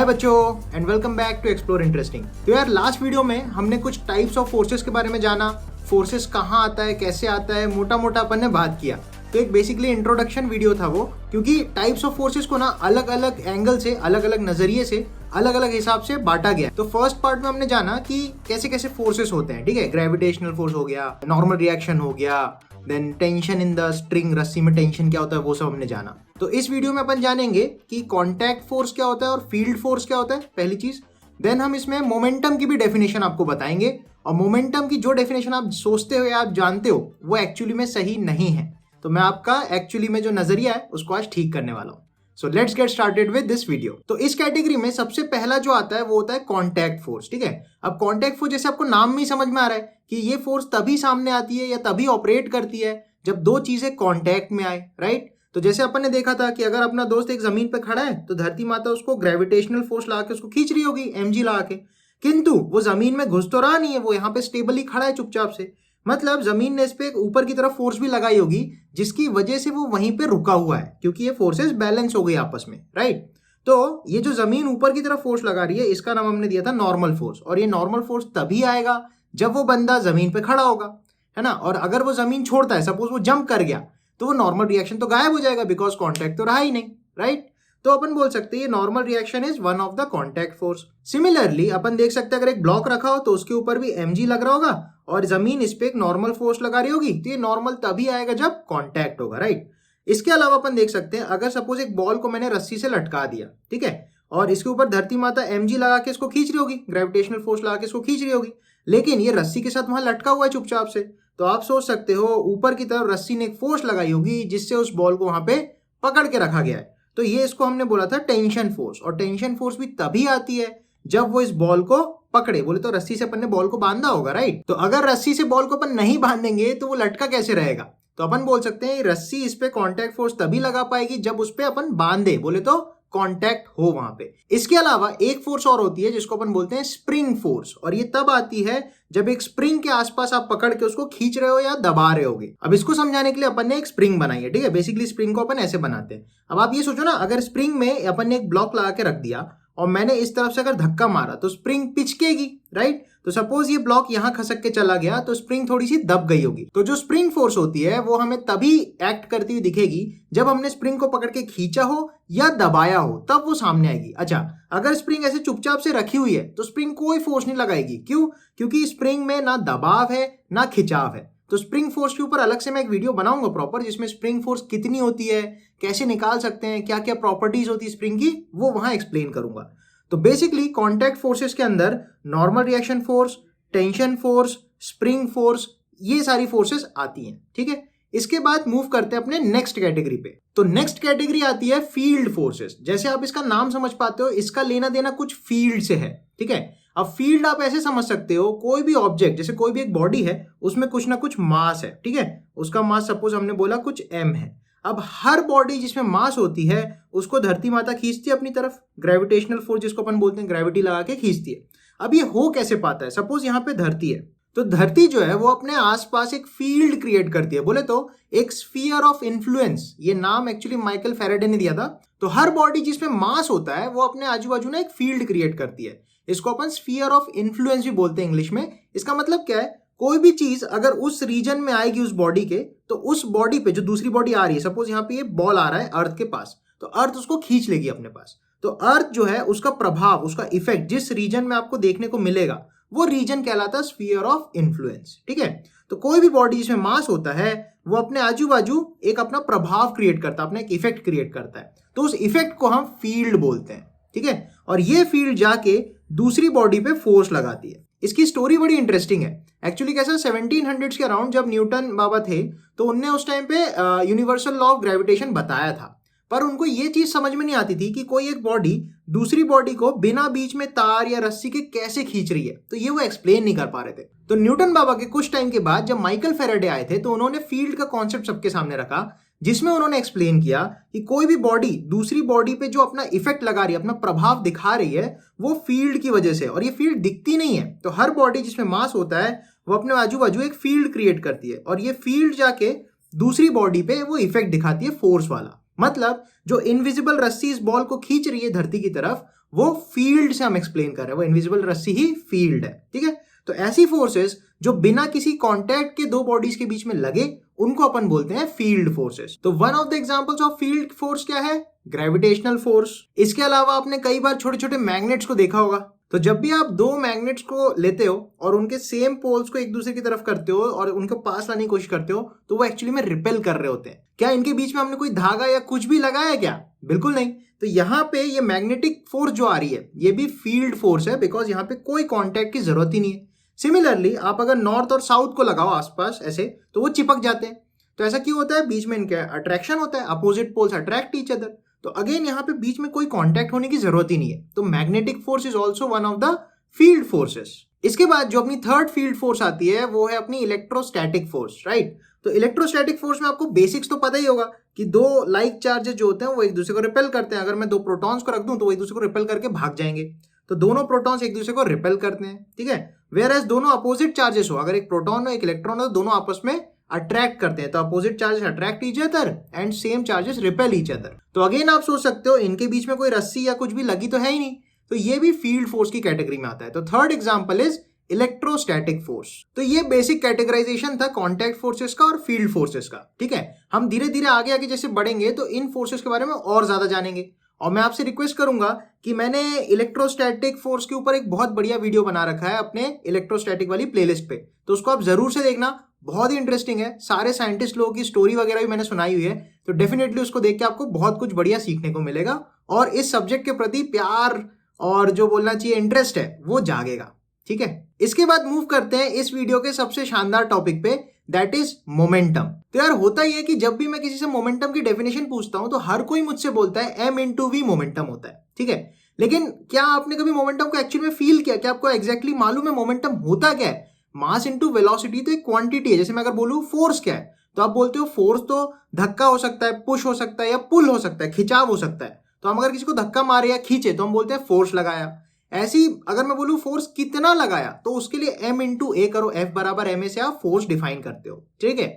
हाय बच्चों and welcome back to explore interesting. तो यार लास्ट वीडियो में हमने कुछ टाइप्स ऑफ फोर्सेस के बारे में जाना, फोर्सेस कहाँ आता है, कैसे आता है, मोटा मोटा अपन ने बात किया। तो एक बेसिकली इंट्रोडक्शन वीडियो था वो, क्योंकि टाइप्स ऑफ फोर्सेस को ना अलग अलग एंगल से, अलग अलग नजरिए से, अलग अलग हिसाब से बांटा गया। तो फर्स्ट पार्ट में हमने जाना कि कैसे कैसे फोर्सेस होते हैं, ठीक है। ग्रेविटेशनल फोर्स हो गया, नॉर्मल रिएक्शन हो गया, then tension in the string, रस्सी में टेंशन क्या होता है वो सब हमने जाना। तो इस वीडियो में अपन जानेंगे कि कांटेक्ट फोर्स क्या होता है और फील्ड फोर्स क्या होता है, पहली चीज। देन हम इसमें मोमेंटम की भी डेफिनेशन आपको बताएंगे, और मोमेंटम की जो डेफिनेशन आप सोचते हो या आप जानते हो वो एक्चुअली में सही नहीं है। तो मैं आपका एक्चुअली में जो नजरिया है उसको आज ठीक करने वाला हूँ। So let's get started with this video. तो इस कैटेगरी में सबसे पहला जो आता है वो होता है कांटेक्ट फोर्स, ठीक है। अब कांटेक्ट फोर्स जैसे आपको नाम में ही समझ में आ रहा है कि ये फोर्स तभी सामने आती है या तभी ऑपरेट करती है जब दो चीजें कांटेक्ट में आए, राइट। तो जैसे अपन ने देखा था कि अगर अपना दोस्त एक जमीन पे खड़ा है तो धरती माता उसको ग्रेविटेशनल फोर्स लगा के उसको खींच रही होगी, mg लगा के, किंतु वो जमीन में घुस तो रहा नहीं है, वो यहाँ पे स्टेबली खड़ा है चुपचाप से। मतलब जमीन ने इस पे ऊपर की तरफ फोर्स भी लगाई होगी जिसकी वजह से वो वहीं पे रुका हुआ है, क्योंकि ये फोर्सेस बैलेंस हो गई आपस में, राइट। तो ये जो जमीन ऊपर की तरफ फोर्स लगा रही है इसका नाम हमने दिया था नॉर्मल फोर्स, और ये नॉर्मल फोर्स तभी आएगा जब वो बंदा जमीन पे खड़ा होगा, है ना। और अगर वो जमीन छोड़ता है, सपोज वो जंप कर गया, तो वो नॉर्मल रिएक्शन तो गायब हो जाएगा, बिकॉज कांटेक्ट तो रहा ही नहीं, राइट। तो अपन बोल सकते हैं ये normal reaction is one of the contact force. Similarly अपन देख सकते हैं अगर एक ब्लॉक रखा हो तो उसके ऊपर भी mg लग रहा होगा और जमीन इस पे एक नॉर्मल फोर्स लगा रही होगी, तो ये नॉर्मल तभी आएगा जब कांटेक्ट होगा, राइट। इसके अलावा अपन देख सकते हैं अगर सपोज एक बॉल को मैंने रस्सी से लटका दिया, ठीक है, और इसके ऊपर धरती माता mg लगा के इसको खींच रही होगी, ग्रेविटेशनल फोर्स लगा के इसको खींच रही होगी, लेकिन ये रस्सी के साथ वहां लटका हुआ है चुपचाप से। तो आप सोच सकते हो ऊपर की तरफ रस्सी ने एक फोर्स लगाई होगी जिससे उस बॉल को वहां पे पकड़ के रखा गया है। तो ये इसको हमने बोला था टेंशन फोर्स, और टेंशन फोर्स भी तभी आती है जब वो इस बॉल को पकड़े। बोले तो रस्सी से अपन ने बॉल को बांधा होगा, राइट। तो अगर रस्सी से बॉल को अपन नहीं बांधेंगे तो वो लटका कैसे रहेगा। तो अपन बोल सकते हैं रस्सी इस पे कांटेक्ट फोर्स तभी लगा पाएगी जब उस पे अपन बांधे, बोले तो कांटेक्ट हो वहां पे। इसके अलावा एक फोर्स और होती है जिसको अपन बोलते हैं स्प्रिंग फोर्स, और ये तब आती है जब एक स्प्रिंग के आसपास आप पकड़ के उसको खींच रहे हो या दबा रहे होगे। अब इसको समझाने के लिए अपन ने एक स्प्रिंग बनाई है, ठीक है। बेसिकली स्प्रिंग को अपन ऐसे बनाते हैं। अब आप ये सोचो ना, अगर स्प्रिंग में अपन ने एक ब्लॉक लगा के रख दिया और मैंने इस तरफ से अगर धक्का मारा तो स्प्रिंग पिचकेगी, राइट। तो सपोज ये ब्लॉक यहां खसक के चला गया तो स्प्रिंग थोड़ी सी दब गई होगी। तो जो स्प्रिंग फोर्स होती है वो हमें तभी एक्ट करती हुई दिखेगी जब हमने स्प्रिंग को पकड़ के खींचा हो या दबाया हो, तब वो सामने आएगी। अच्छा, अगर स्प्रिंग ऐसे चुपचाप से रखी हुई है तो स्प्रिंग कोई फोर्स नहीं लगाएगी, क्यों? क्योंकि स्प्रिंग में ना दबाव है ना खिंचाव है। तो स्प्रिंग फोर्स के ऊपर अलग से मैं एक वीडियो बनाऊंगा प्रॉपर, जिसमें स्प्रिंग फोर्स कितनी होती है, कैसे निकाल सकते हैं, क्या क्या प्रॉपर्टीज होती है स्प्रिंग की, वो वहां एक्सप्लेन करूंगा। तो बेसिकली कांटेक्ट फोर्सेस के अंदर normal reaction force, tension force, spring force, ये सारी फोर्सेस आती हैं, ठीक है। इसके बाद मूव करते हैं अपने नेक्स्ट कैटेगरी पे। तो नेक्स्ट कैटेगरी आती है फील्ड फोर्सेस। जैसे आप इसका नाम समझ पाते हो, इसका लेना देना कुछ फील्ड से है, ठीक है। अब फील्ड आप ऐसे समझ सकते हो, कोई भी ऑब्जेक्ट, जैसे कोई भी एक बॉडी है उसमें कुछ ना कुछ मास है, ठीक है। उसका मास सपोज हमने बोला कुछ m है। अब हर बॉडी जिसमें मास होती है उसको धरती माता खींचती है अपनी तरफ, ग्रेविटेशनल फोर्स जिसको अपन बोलते हैं, ग्रेविटी लगा के खींचती है। अब ये हो कैसे पाता है? सपोज यहाँ पे धरती है, तो धरती जो है वो अपने आसपास एक फील्ड क्रिएट करती है, बोले तो एक स्फीयर ऑफ इन्फ्लुएंस। ये नाम एक्चुअली माइकल फैराडे ने दिया था। तो हर बॉडी जिसमें मास होता है वो अपने आजू बाजू ना एक फील्ड क्रिएट करती है। इसको अपन स्फीयर ऑफ इन्फ्लुएंस भी बोलते हैं इंग्लिश में। इसका मतलब क्या है? कोई भी चीज अगर उस रीजन में आएगी उस बॉडी के, तो उस बॉडी पे जो दूसरी बॉडी आ रही है, सपोज यहाँ पे ये बॉल आ रहा है अर्थ के पास, तो अर्थ उसको खींच लेगी अपने पास। तो अर्थ जो है उसका प्रभाव, उसका इफेक्ट जिस रीजन में आपको देखने को मिलेगा वो रीजन कहलाता है स्फीयर ऑफ इन्फ्लुएंस, ठीक है। तो कोई भी बॉडी जिसमें मास होता है वो अपने आजू बाजू एक अपना प्रभाव क्रिएट करता है, अपना एक इफेक्ट क्रिएट करता है। तो उस इफेक्ट को हम फील्ड बोलते हैं, ठीक है। और ये फील्ड जाके दूसरी बॉडी पे फोर्स लगाती है। इसकी स्टोरी बड़ी इंटरेस्टिंग है। एक्चुअली कैसा, 1700s के अराउंड जब न्यूटन बाबा थे तो उनने उस टाइम पे यूनिवर्सल लॉ ऑफ ग्रेविटेशन बताया था, पर उनको ये चीज समझ में नहीं आती थी कि कोई एक बॉडी दूसरी बॉडी को बिना बीच में तार या रस्सी के कैसे खींच रही है। तो ये वो एक्सप्लेन नहीं कर पा रहे थे। तो न्यूटन बाबा के कुछ टाइम के बाद जब माइकल फैराडे आए थे तो उन्होंने फील्ड का कॉन्सेप्ट सबके सामने रखा, जिसमें उन्होंने एक्सप्लेन किया कि कोई भी बॉडी दूसरी बॉडी पे जो अपना इफेक्ट लगा रही है, अपना प्रभाव दिखा रही है, वो फील्ड की वजह से, और ये फील्ड दिखती नहीं है। तो हर बॉडी जिसमें मास होता है वो अपने आजू बाजू एक फील्ड क्रिएट करती है, और ये फील्ड जाके दूसरी बॉडी पे वो इफेक्ट दिखाती है फोर्स वाला। मतलब जो इनविजिबल रस्सी इस बॉल को खींच रही है धरती की तरफ, वो फील्ड से हम एक्सप्लेन कर रहे हैं, वो इनविजिबल रस्सी ही फील्ड है, ठीक है। तो ऐसी फोर्सेस जो बिना किसी कांटेक्ट के दो बॉडीज के बीच में लगे, उनको अपन बोलते हैं फील्ड फोर्सेस। तो one of the examples of field force क्या है? Gravitational force. इसके अलावा आपने कई बार छोटे छोटे मैग्नेट्स को देखा होगा। तो जब भी आप दो मैग्नेट्स को लेते हो और उनके सेम पोल्स को एक दूसरे की तरफ करते हो और उनके पास लाने की कोशिश करते हो, तो वो एक्चुअली में रिपेल कर रहे होते हैं। क्या इनके बीच में हमने कोई धागा या कुछ भी लगाया क्या? बिल्कुल नहीं। तो यहाँ पे ये मैग्नेटिक फोर्स जो आ रही है, ये भी फील्ड फोर्स है, बिकॉज यहाँ पे कोई कॉन्टैक्ट की जरूरत ही नहीं है। सिमिलरली आप अगर नॉर्थ और साउथ को लगाओ आसपास ऐसे, तो वो चिपक जाते हैं। तो ऐसा क्यों होता है? बीच में इनके अट्रैक्शन होता है, opposite poles attract each other. तो अगेन यहाँ पे बीच में कोई कॉन्टैक्ट होने की जरूरत ही नहीं है। तो magnetic force is also one of the field forces. इसके बाद जो अपनी थर्ड फील्ड फोर्स आती है वो है अपनी इलेक्ट्रोस्टैटिक फोर्स, राइट। तो इलेक्ट्रोस्टैटिक फोर्स में आपको बेसिक्स तो पता ही होगा कि दो लाइक चार्जेस जो होते हैं वो एक दूसरे को रिपेल करते हैं। अगर मैं दो प्रोटॉन्स को रख दूं तो वो एक दूसरे को रिपेल करके भाग जाएंगे। तो दोनों प्रोटॉन्स एक दूसरे को रिपेल करते हैं, ठीक है। वेयर एज दोनों अपोजिट चार्जेस हो, अगर एक प्रोटॉन हो एक इलेक्ट्रॉन हो, तो दोनों आपस में अट्रैक्ट करते हैं। तो opposite charges attract each other and same charges repel each other. तो अगेन आप सोच सकते हो इनके बीच में कोई रस्सी या कुछ भी लगी तो है ही नहीं, तो ये भी फील्ड फोर्स की कैटेगरी में आता है। तो third example is electrostatic force. तो ये बेसिक कैटेगराइजेशन था कॉन्टैक्ट फोर्सेस का और फील्ड फोर्सेस का, ठीक है। हम धीरे धीरे आगे आगे जैसे बढ़ेंगे तो इन फोर्सेस के बारे में और ज्यादा जानेंगे। और मैं आपसे रिक्वेस्ट करूंगा कि मैंने इलेक्ट्रोस्टैटिक फोर्स के ऊपर एक बहुत बढ़िया वीडियो बना रखा है अपने इलेक्ट्रोस्टैटिक वाली प्लेलिस्ट पे, तो उसको आप जरूर से देखना, बहुत ही इंटरेस्टिंग है। सारे साइंटिस्ट लोगों की स्टोरी वगैरह भी मैंने सुनाई हुई है, तो डेफिनेटली उसको देख के आपको बहुत कुछ बढ़िया सीखने को मिलेगा और इस सब्जेक्ट के प्रति प्यार और जो बोलना चाहिए इंटरेस्ट है वो जागेगा, ठीक है। इसके बाद मूव करते हैं इस वीडियो के सबसे शानदार टॉपिक पे, दैट इज मोमेंटम। तो यार होता ही है कि जब भी मैं किसी से मोमेंटम की डेफिनेशन पूछता हूं तो हर कोई मुझसे बोलता है m/v मोमेंटम होता है, ठीक है। लेकिन क्या आपने कभी मोमेंटम को एक्चुअली में फील किया? क्या आपको एग्जैक्टली मालूम है मोमेंटम होता क्या है? मास इंटू वेलोसिटी तो एक क्वांटिटी है। जैसे मैं अगर बोलूं फोर्स क्या है, तो आप बोलते हो फोर्स तो धक्का हो सकता है, पुश हो सकता है या पुल हो सकता है, खिंचाव हो सकता है। तो हम अगर किसी को धक्का मारे या खींचे तो हम बोलते हैं फोर्स लगाया। ऐसी अगर मैं बोलूं फोर्स कितना लगाया, तो उसके लिए m/a करो, F बराबर ma से आप फोर्स डिफाइन करते हो, ठीक है।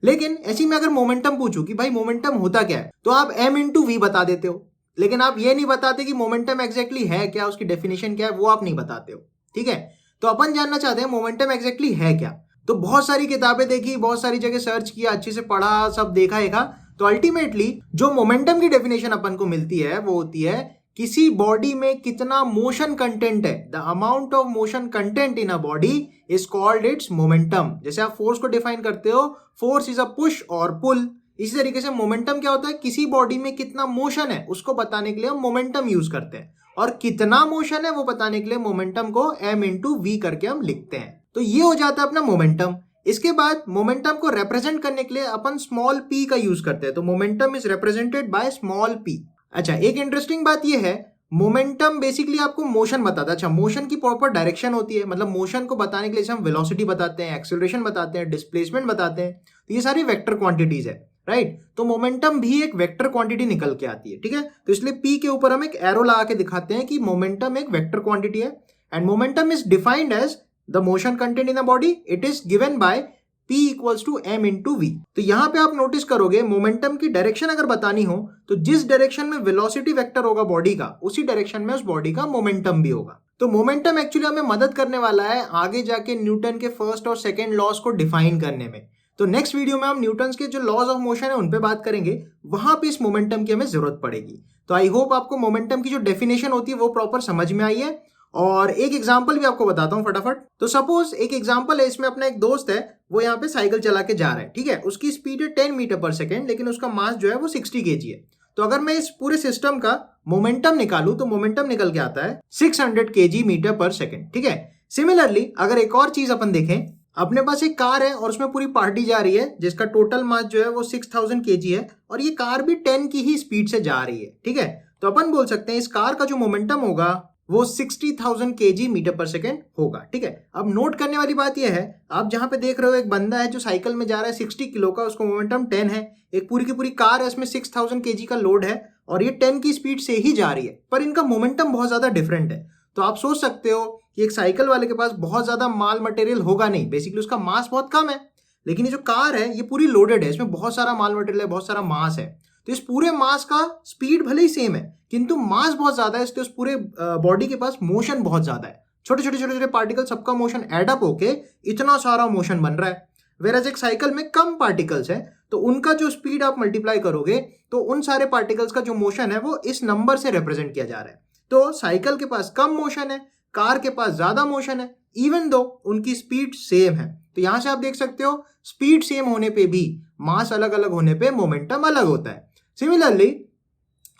लेकिन ऐसी मैं अगर मोमेंटम पूछूं कि भाई मोमेंटम होता क्या है, तो आप m/v बता देते हो। लेकिन आप ये नहीं बताते कि मोमेंटम एग्जैक्टली है क्या, उसकी डेफिनेशन क्या है, वो आप नहीं बताते हो, ठीक है। तो अपन जानना चाहते हैं मोमेंटम एग्जैक्टली है क्या। तो बहुत सारी किताबें देखी, बहुत सारी जगह सर्च किया, अच्छे से पढ़ा, सब देखा। तो अल्टीमेटली जो मोमेंटम की डेफिनेशन अपन को मिलती है वो होती है किसी बॉडी में कितना मोशन कंटेंट है, the amount of motion content in a body is called its momentum. जैसे आप फोर्स को डिफाइन करते हो, फोर्स इज अ पुश और पुल, इसी तरीके से मोमेंटम क्या होता है, किसी बॉडी में कितना मोशन है उसको बताने के लिए हम मोमेंटम यूज करते हैं, और कितना मोशन है वो बताने के लिए मोमेंटम को m/v करके हम लिखते हैं। तो ये हो जाता है अपना मोमेंटम। इसके बाद मोमेंटम को रिप्रेजेंट करने के लिए अपन स्मॉल p का यूज करते हैं। तो momentum is represented by small p। अच्छा, एक इंटरेस्टिंग बात यह है, मोमेंटम बेसिकली आपको मोशन बताता है। अच्छा, मोशन की प्रॉपर डायरेक्शन होती है, मतलब मोशन को बताने के लिए हम वेलोसिटी बताते हैं, एक्सेलरेशन बताते हैं, डिस्प्लेसमेंट बताते हैं। तो ये सारी वेक्टर क्वांटिटीज है, राइट। तो मोमेंटम भी एक वेक्टर क्वांटिटी निकल के आती है, ठीक है। तो इसलिए p के ऊपर हम एक एरो लगा के दिखाते हैं कि मोमेंटम एक वेक्टर क्वांटिटी है and momentum is defined as the motion content in the body, it is given by P equals to m/v। तो यहां पे आप नोटिस करोगे मोमेंटम की डायरेक्शन अगर बतानी हो तो जिस डायरेक्शन में वेलोसिटी वेक्टर होगा बॉडी का, उसी डायरेक्शन में उस बॉडी का मोमेंटम भी होगा। तो मोमेंटम एक्चुअली हमें मदद करने वाला है आगे जाके न्यूटन के फर्स्ट और सेकंड लॉज को डिफाइन करने में। तो नेक्स्ट वीडियो में हम न्यूटन के जो लॉज ऑफ मोशन है उन पे बात करेंगे, वहां पे इस मोमेंटम की हमें जरूरत पड़ेगी। तो आई होप आपको मोमेंटम की जो डेफिनेशन होती है वो प्रॉपर समझ में आई है। और एक एग्जांपल भी आपको बताता हूं फटाफट। तो सपोज एक एग्जांपल है, इसमें अपना एक दोस्त है, वो यहाँ पे साइकिल चला के जा रहा है, ठीक है। उसकी स्पीड है 10 मीटर पर सेकेंड, लेकिन उसका मास जो है वो 60 kg है। तो अगर मैं इस पूरे सिस्टम का मोमेंटम निकालूं तो मोमेंटम निकल के आता है 600 kg मीटर पर सेकेंड, ठीक है। सिमिलरली अगर एक और चीज अपन देखें, अपने पास एक कार है और उसमें पूरी पार्टी जा रही है जिसका टोटल मास जो है वो 6000 kg है, और ये कार भी 10 की ही स्पीड से जा रही है, ठीक है। तो अपन बोल सकते हैं इस कार का जो मोमेंटम होगा वो 60,000 kg मीटर पर सेकेंड होगा, ठीक है। अब नोट करने वाली बात यह है, आप जहां पे देख रहे हो एक बंदा है जो साइकिल में जा रहा है 60 किलो का, उसको मोमेंटम 10 है। एक पूरी की पूरी कार है, इसमें 6000 kg का लोड है और ये 10 की स्पीड से ही जा रही है, पर इनका मोमेंटम बहुत ज्यादा डिफरेंट है। तो आप सोच सकते हो कि एक साइकिल वाले के पास बहुत ज्यादा माल मटेरियल होगा नहीं, बेसिकली उसका मास बहुत कम है। लेकिन ये जो कार है ये पूरी लोडेड है, इसमें बहुत सारा माल मटेरियल है, बहुत सारा मास है। तो इस पूरे मास का स्पीड भले ही सेम है, किंतु मास बहुत ज्यादा है, इसलिए उस पूरे बॉडी के पास मोशन बहुत ज्यादा है। छोटे छोटे छोटे छोटे पार्टिकल सबका मोशन एडअप होके इतना सारा मोशन बन रहा है। वेराज एक साइकिल में कम पार्टिकल्स है, तो उनका जो स्पीड आप मल्टीप्लाई करोगे तो उन सारे पार्टिकल्स का जो मोशन है वो इस नंबर से रिप्रेजेंट किया जा रहा है। तो साइकिल के पास कम मोशन है, कार के पास ज्यादा मोशन है, इवन दो उनकी स्पीड सेम है। तो यहां से आप देख सकते हो स्पीड सेम होने पे भी मास अलग अलग होने पे मोमेंटम अलग होता है। सिमिलरली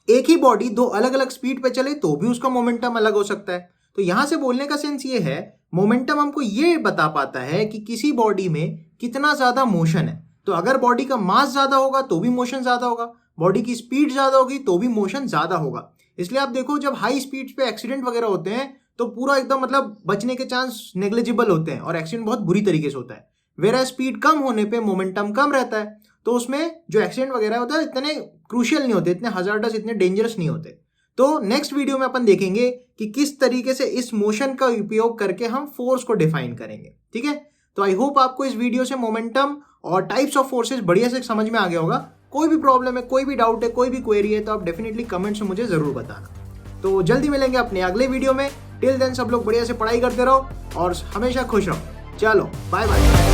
एक ही बॉडी दो अलग अलग स्पीड पे चले तो भी उसका मोमेंटम अलग हो सकता है। तो यहां से बोलने का सेंस ये है, मोमेंटम हमको ये बता पाता है कि किसी बॉडी में कितना ज्यादा मोशन है। तो अगर बॉडी का मास ज्यादा होगा तो भी मोशन ज्यादा होगा, बॉडी की स्पीड ज्यादा होगी तो भी मोशन ज्यादा होगा। इसलिए आप देखो जब हाई स्पीड पे एक्सीडेंट वगैरह होते हैं तो पूरा एकदम मतलब बचने के चांस नेग्लिजिबल होते हैं और एक्सीडेंट बहुत बुरी तरीके से होता है। वेरा स्पीड कम होने पे मोमेंटम कम रहता है, तो उसमें जो एक्सीडेंट वगैरह होता है इतने क्रूशियल नहीं होते, इतने हजार्डस, इतने डेंजरस नहीं होते। तो नेक्स्ट वीडियो में अपन देखेंगे कि किस तरीके से इस मोशन का उपयोग करके हम फोर्स को डिफाइन करेंगे। ठीक है, तो आई होप आपको इस वीडियो से मोमेंटम और टाइप्स ऑफ फोर्सेस बढ़िया से समझ में आ गया होगा। कोई भी प्रॉब्लम है, कोई भी डाउट है, कोई भी क्वेरी है तो आप डेफिनेटली कमेंट्स में मुझे जरूर बताना। तो जल्दी मिलेंगे अपने अगले वीडियो में। टिल देन सब लोग बढ़िया से पढ़ाई करते रहो और हमेशा खुश रहो। चलो बाय बाय।